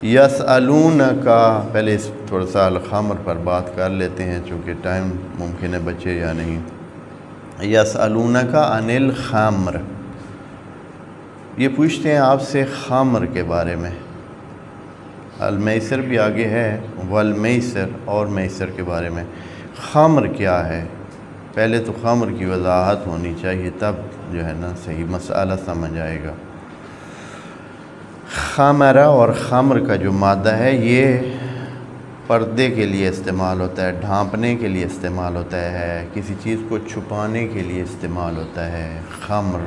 یسألونکا، پہلے تھوڑا سا الخمر پر بات کر لیتے ہیں چونکہ ٹائم ممکن ہے بچے یا نہیں۔ یسألونکا عن الخمر، یہ پوچھتے ہیں آپ سے خمر کے بارے میں۔ المیسر بھی آگے ہے، والمیسر، اور میسر کے بارے میں۔ خمر کیا ہے؟ پہلے تو خمر کی وضاحت ہونی چاہیے، تب جو ہے نا صحیح مسئلہ سمجھ آئے گا۔ خمرہ اور خمر کا جو مادہ ہے یہ پردے کے لیے استعمال ہوتا ہے، ڈھانپنے کے لیے استعمال ہوتا ہے، کسی چیز کو چھپانے کے لیے استعمال ہوتا ہے خمر۔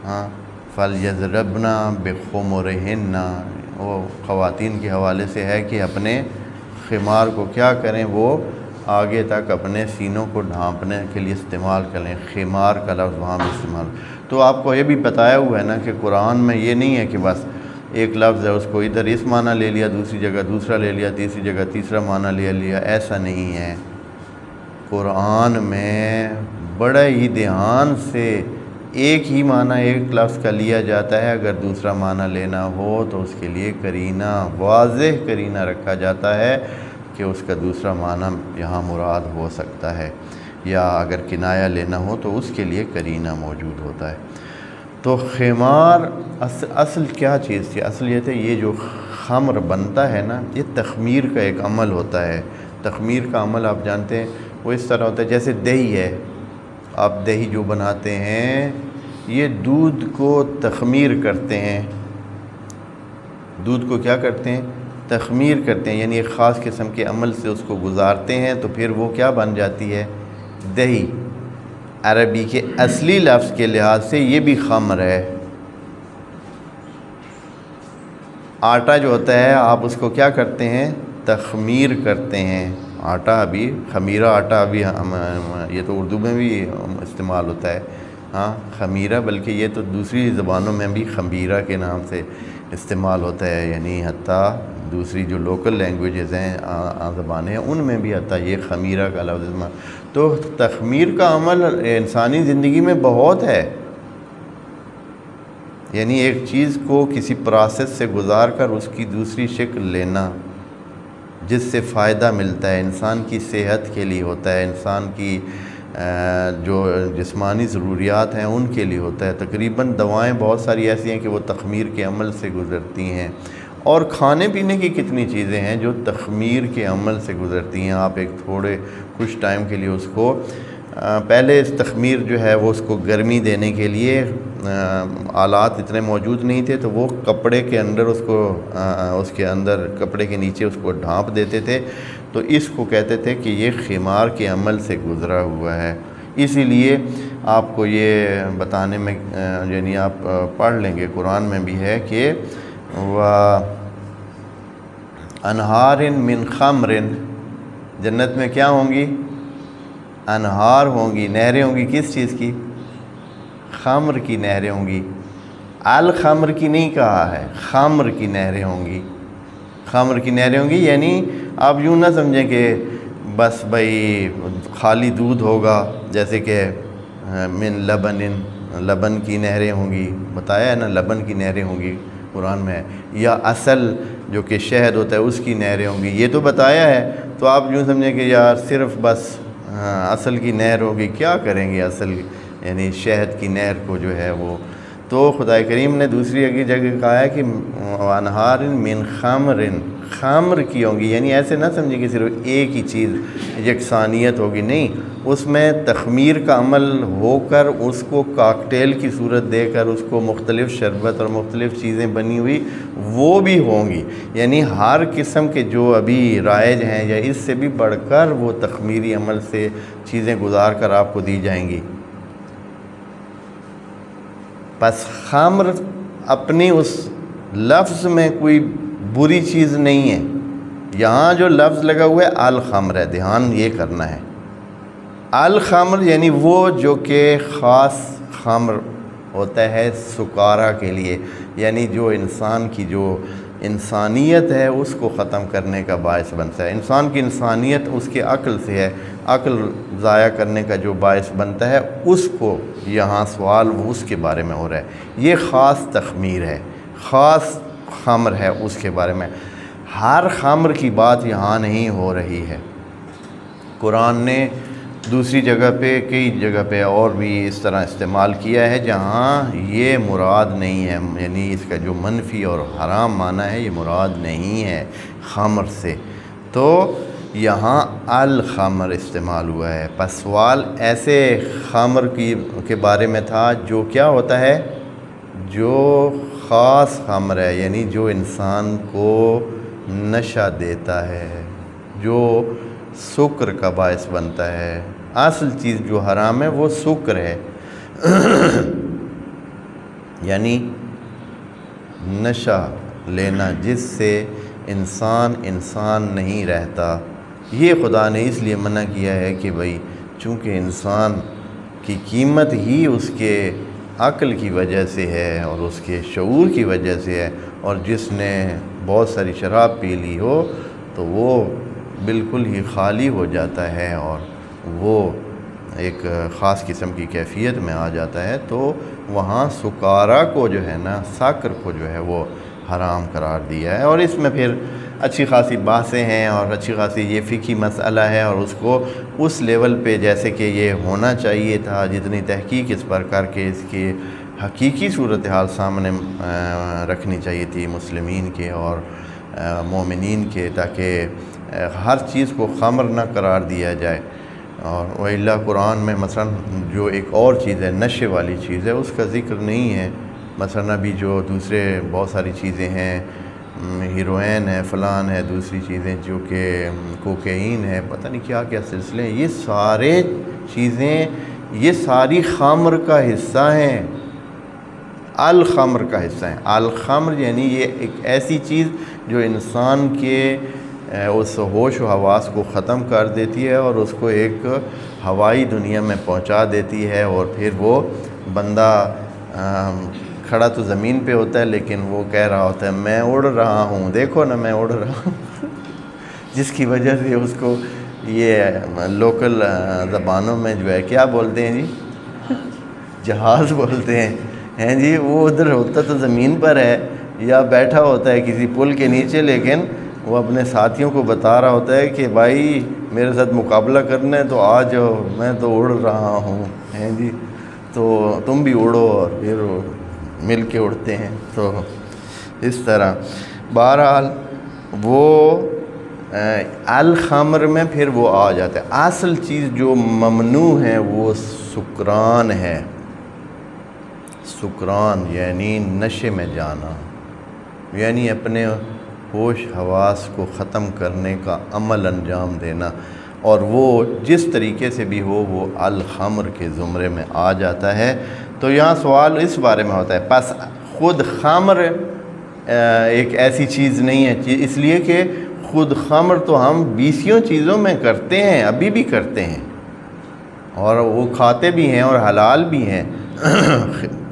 ہاں، فَلْيَضْرِبْنَ بِخُمُرِهِنَّ، وہ خواتین کے حوالے سے ہے کہ اپنے خمار کو کیا کریں، وہ آگے تک اپنے سینوں کو ڈھانپنے کے لیے استعمال کریں۔ خمار کا لفظ وہاں بھی استعمال۔ تو آپ کو یہ بھی بتایا ہوا ہے نا کہ قرآن میں یہ نہیں ہے کہ بس ایک لفظ ہے اس کو ادھر اس معنی لے لیا، دوسری جگہ دوسرا لے لیا، تیسری جگہ تیسرا معنی لے لیا، ایسا نہیں ہے۔ قرآن میں بڑے ہی دھیان سے ایک ہی معنی ایک لفظ کا لیا جاتا ہے، اگر دوسرا معنی لینا ہو تو اس کے لیے قرینہ، واضح قرینہ رکھا جاتا ہے کہ اس کا دوسرا معنی یہاں مراد ہو سکتا ہے، یا اگر کنایہ لینا ہو تو اس کے لیے قرینہ موجود ہوتا ہے۔ تو خمار اصل کیا چیز تھی؟ اصل یہ تھے، یہ جو خمر بنتا ہے نا، یہ تخمیر کا ایک عمل ہوتا ہے۔ تخمیر کا عمل آپ جانتے ہیں، وہ اس طرح ہوتا ہے جیسے دہی ہے، آپ دہی جو بناتے ہیں یہ دودھ کو تخمیر کرتے ہیں۔ دودھ کو کیا کرتے ہیں؟ تخمیر کرتے ہیں، یعنی ایک خاص قسم کے عمل سے اس کو گزارتے ہیں تو پھر وہ کیا بن جاتی ہے؟ دہی۔ عربی کے اصلی لفظ کے لحاظ سے یہ بھی خمر ہے۔ آٹا جو ہوتا ہے آپ اس کو کیا کرتے ہیں؟ تخمیر کرتے ہیں۔ آٹا بھی، خمیرہ آٹا بھی، یہ تو اردو میں بھی استعمال ہوتا ہے، ہاں خمیرہ، بلکہ یہ تو دوسری زبانوں میں بھی خمیرہ کے نام سے استعمال ہوتا ہے، یعنی حتیٰ دوسری جو لوکل لینگویجز ہیں، زبانیں ہیں، ان میں بھی حتیٰ یہ خمیرہ کا لفظ استعمال۔ تو تخمیر کا عمل انسانی زندگی میں بہت ہے، یعنی ایک چیز کو کسی پروسیس سے گزار کر اس کی دوسری شکل لینا، جس سے فائدہ ملتا ہے، انسان کی صحت کے لیے ہوتا ہے، انسان کی جو جسمانی ضروریات ہیں ان کے لیے ہوتا ہے۔ تقریباً دوائیں بہت ساری ایسی ہیں کہ وہ تخمیر کے عمل سے گزرتی ہیں، اور کھانے پینے کی کتنی چیزیں ہیں جو تخمیر کے عمل سے گزرتی ہیں۔ آپ ایک تھوڑے کچھ ٹائم کے لیے اس کو پہلے اس تخمیر جو ہے وہ اس کو گرمی دینے کے لیے آلات اتنے موجود نہیں تھے، تو وہ کپڑے کے اندر اس کو اس کے اندر کپڑے کے نیچے اس کو ڈھانپ دیتے تھے، تو اس کو کہتے تھے کہ یہ خمار کے عمل سے گزرا ہوا ہے۔ اسی لیے آپ کو یہ بتانے میں، یعنی آپ پڑھ لیں گے قرآن میں بھی ہے کہ انہار من خمر، جنت میں کیا ہوں گی؟ انہار ہوں گی، نہریں ہوں گی، کس چیز کی؟ خمر کی نہریں ہوں گی۔ الخمر کی نہیں کہا ہے، خمر کی نہریں ہوں گی۔ خمر کی نہریں ہوں گی یعنی آپ یوں نہ سمجھیں کہ بس بھائی خالی دودھ ہوگا، جیسے کہ من لبن، لبن کی نہریں ہوں گی، بتایا ہے نا لبن کی نہریں ہوں گی قرآن میں، یا اصل جو کہ شہد ہوتا ہے اس کی نہریں ہوں گی، یہ تو بتایا ہے۔ تو آپ یوں سمجھیں کہ یار صرف بس اصل کی نہر ہوگی، کیا کریں گے اصل یعنی شہد کی نہر کو جو ہے وہ۔ تو خدا کریم نے دوسری اگلی جگہ کہا ہے کہ انہار من خمر، خمر کی ہوں گی، یعنی ایسے نہ سمجھیں کہ صرف ایک ہی چیز یکسانیت ہوگی، نہیں، اس میں تخمیر کا عمل ہو کر اس کو کاکٹیل کی صورت دے کر اس کو مختلف شربت اور مختلف چیزیں بنی ہوئی وہ بھی ہوں گی، یعنی ہر قسم کے جو ابھی رائج ہیں یا اس سے بھی بڑھ کر وہ تخمیری عمل سے چیزیں گزار کر آپ کو دی جائیں گی۔ پس خمر اپنی اس لفظ میں کوئی بری چیز نہیں ہے، یہاں جو لفظ لگا ہوا ہے الخمر ہے، دھیان یہ کرنا ہے۔ الخمر یعنی وہ جو کہ خاص خمر ہوتا ہے سکارا کے لیے، یعنی جو انسان کی جو انسانیت ہے اس کو ختم کرنے کا باعث بنتا ہے۔ انسان کی انسانیت اس کے عقل سے ہے، عقل ضائع کرنے کا جو باعث بنتا ہے اس کو یہاں سوال وہ اس کے بارے میں ہو رہا ہے۔ یہ خاص تخمیر ہے، خاص خمر ہے اس کے بارے میں۔ ہر خمر کی بات یہاں نہیں ہو رہی ہے۔ قرآن نے دوسری جگہ پہ کئی جگہ پہ اور بھی اس طرح استعمال کیا ہے جہاں یہ مراد نہیں ہے، یعنی اس کا جو منفی اور حرام معنی ہے یہ مراد نہیں ہے خمر سے، تو یہاں الخمر استعمال ہوا ہے۔ پس سوال ایسے خمر کے بارے میں تھا جو کیا ہوتا ہے، جو خاص خمر ہے، یعنی جو انسان کو نشہ دیتا ہے، جو سکر کا باعث بنتا ہے۔ اصل چیز جو حرام ہے وہ سکر ہے، یعنی نشہ لینا جس سے انسان نہیں رہتا۔ یہ خدا نے اس لیے منع کیا ہے کہ بھئی چونکہ انسان کی قیمت ہی اس کے عقل کی وجہ سے ہے اور اس کے شعور کی وجہ سے ہے، اور جس نے بہت ساری شراب پی لی ہو تو وہ بالکل ہی خالی ہو جاتا ہے اور وہ ایک خاص قسم کی کیفیت میں آ جاتا ہے، تو وہاں سکارا کو جو ہے نا، ساکر کو جو ہے وہ حرام قرار دیا ہے۔ اور اس میں پھر اچھی خاصی بحثیں ہیں اور اچھی خاصی یہ فقہی مسئلہ ہے، اور اس کو اس لیول پہ جیسے کہ یہ ہونا چاہیے تھا، جتنی تحقیق اس پر کر کے اس کی حقیقی صورتحال سامنے رکھنی چاہیے تھی مسلمین کے اور مومنین کے، تاکہ ہر چیز کو خمر نہ قرار دیا جائے۔ اور وَإِلَّا قرآن میں مثلا جو ایک اور چیز ہے، نشے والی چیز ہے، اس کا ذکر نہیں ہے۔ مثلا ابھی جو دوسرے بہت ساری چیزیں ہیں، ہیروئن ہے، فلان ہے، دوسری چیزیں جو کہ کوکین ہے، پتہ نہیں کیا کیا سلسلے ہیں، یہ سارے چیزیں، یہ ساری خمر کا حصہ ہیں، الخمر کا حصہ ہیں۔ الخمر یعنی یہ ایک ایسی چیز جو انسان کے اس ہوش و حواس کو ختم کر دیتی ہے اور اس کو ایک ہوائی دنیا میں پہنچا دیتی ہے، اور پھر وہ بندہ کھڑا تو زمین پہ ہوتا ہے لیکن وہ کہہ رہا ہوتا ہے میں اڑ رہا ہوں، دیکھو نا میں اڑ رہا ہوں، جس کی وجہ سے اس کو یہ لوکل زبانوں میں جو ہے کیا بولتے ہیں جی، جہاز بولتے ہیں جی، وہ ادھر ہوتا تو زمین پر ہے یا بیٹھا ہوتا ہے کسی پل کے نیچے، لیکن وہ اپنے ساتھیوں کو بتا رہا ہوتا ہے کہ بھائی میرے ساتھ مقابلہ کرنا ہے تو آ جاؤ، میں تو اڑ رہا ہوں، ہیں جی، تو تم بھی اڑو، اور پھر مل کے اڑتے ہیں۔ تو اس طرح بہرحال وہ الخمر میں پھر وہ آ جاتا ہے۔ اصل چیز جو ممنوع ہے وہ سکران ہے، سکران یعنی نشے میں جانا، یعنی اپنے ہوش حواس کو ختم کرنے کا عمل انجام دینا، اور وہ جس طریقے سے بھی ہو وہ الخمر کے زمرے میں آ جاتا ہے۔ تو یہاں سوال اس بارے میں ہوتا ہے، پس خود خمر ایک ایسی چیز نہیں ہے، اس لیے کہ خود خمر تو ہم بیسیوں چیزوں میں کرتے ہیں، ابھی بھی کرتے ہیں، اور وہ کھاتے بھی ہیں اور حلال بھی ہیں۔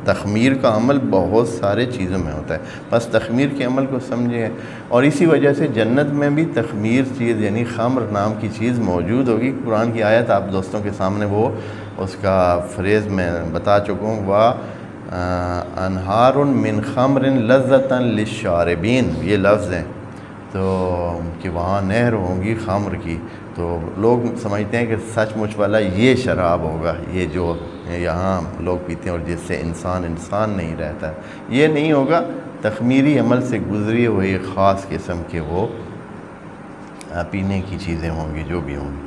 تخمیر کا عمل بہت سارے چیزوں میں ہوتا ہے، بس تخمیر کے عمل کو سمجھیں، اور اسی وجہ سے جنت میں بھی تخمیر چیز یعنی خمر نام کی چیز موجود ہوگی۔ قرآن کی آیت آپ دوستوں کے سامنے وہ اس کا فریز میں بتا چکا ہوں، وَأَنْهَارٌ مِّنْ خَمْرٍ لَذَّةً لِلشَّارِبِينَ، یہ لفظ ہیں، تو کہ وہاں نہر ہوں گی خمر کی، تو لوگ سمجھتے ہیں کہ سچ مچ والا یہ شراب ہوگا، یہ جو یہاں لوگ پیتے ہیں اور جس سے انسان نہیں رہتا، یہ نہیں ہوگا، تخمیری عمل سے گزری ہوئی خاص قسم کے وہ پینے کی چیزیں ہوں گی جو بھی ہوں گی۔